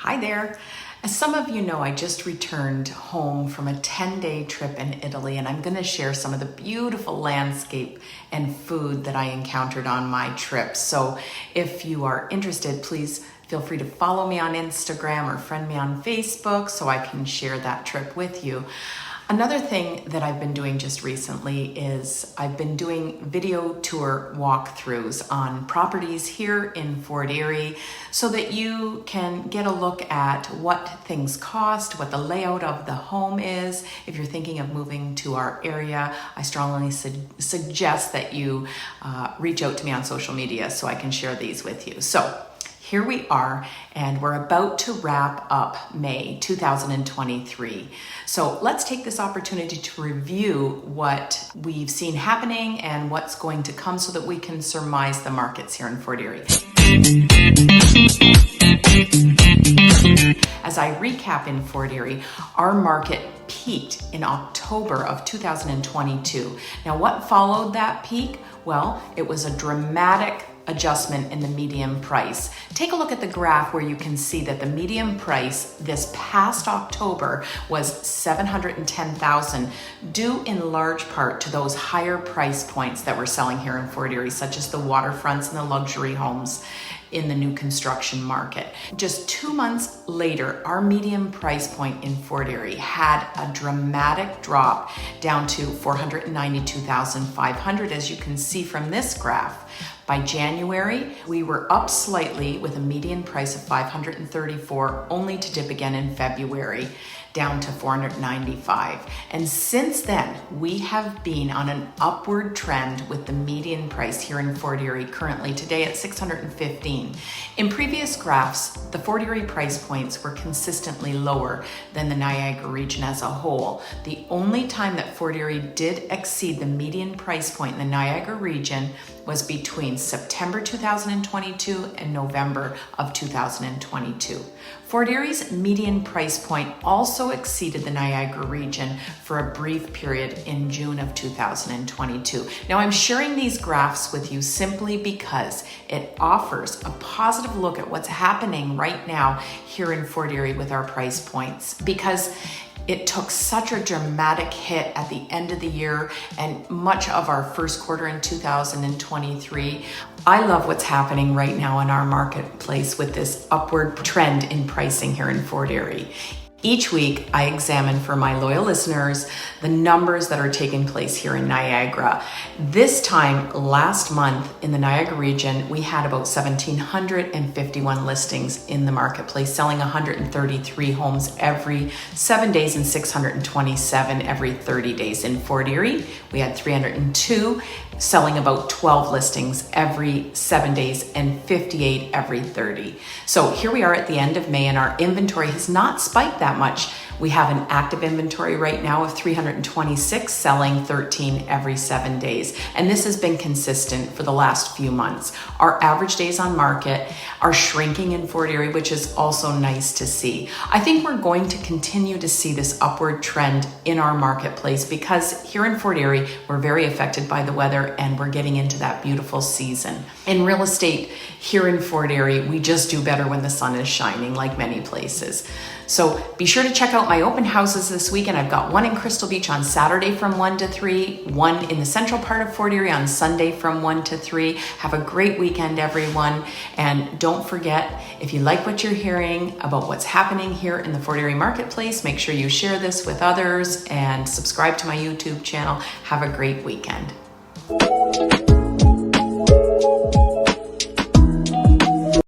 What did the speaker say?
Hi there. As some of you know, I just returned home from a 10-day trip in Italy, and I'm going to share some of the beautiful landscape and food that I encountered on my trip. So if you are interested, please feel free to follow me on Instagram or friend me on Facebook so I can share that trip with you. Another thing that I've been doing just recently is I've been doing video tour walkthroughs on properties here in Fort Erie so that you can get a look at what things cost, what the layout of the home is. If you're thinking of moving to our area, I strongly suggest that you reach out to me on social media so I can share these with you. So here we are, and we're about to wrap up May 2023. So let's take this opportunity to review what we've seen happening and what's going to come so that we can surmise the markets here in Fort Erie. As I recap in Fort Erie, our market peaked in October of 2022. Now, what followed that peak? Well, it was a dramatic adjustment in the median price. Take a look at the graph where you can see that the median price this past October was $710,000, due in large part to those higher price points that we're selling here in Fort Erie, such as the waterfronts and the luxury homes in the new construction market. Just 2 months later, our median price point in Fort Erie had a dramatic drop down to $492,500, as you can see from this graph. By January, we were up slightly with a median price of $534, only to dip again in February down to $495. And since then, we have been on an upward trend with the median price here in Fort Erie, currently today at $615. In previous graphs, the Fort Erie price points were consistently lower than the Niagara region as a whole. The only time that Fort Erie did exceed the median price point in the Niagara region was between September 2022 and November of 2022. Fort Erie's median price point also exceeded the Niagara region for a brief period in June of 2022. Now, I'm sharing these graphs with you simply because it offers a positive look at what's happening right now here in Fort Erie with our price points, because it took such a dramatic hit at the end of the year and much of our first quarter in 2023. I love what's happening right now in our marketplace with this upward trend in pricing here in Fort Erie. Each week, I examine for my loyal listeners the numbers that are taking place here in Niagara. This time last month in the Niagara region, we had about 1,751 listings in the marketplace, selling 133 homes every 7 days and 627 every 30 days. In Fort Erie, we had 302, selling about 12 listings every 7 days and 58 every 30. So here we are at the end of May, and our inventory has not spiked that much. We have an active inventory right now of 326, selling 13 every 7 days. And this has been consistent for the last few months. Our average days on market are shrinking in Fort Erie, which is also nice to see. I think we're going to continue to see this upward trend in our marketplace because here in Fort Erie, we're very affected by the weather and we're getting into that beautiful season. In real estate here in Fort Erie, we just do better when the sun is shining, like many places. So be sure to check out my open houses this weekend. I've got one in Crystal Beach on Saturday from 1 to 3, one in the central part of Fort Erie on Sunday from 1 to 3. Have a great weekend, everyone. And don't forget, if you like what you're hearing about what's happening here in the Fort Erie marketplace, make sure you share this with others and subscribe to my YouTube channel. Have a great weekend.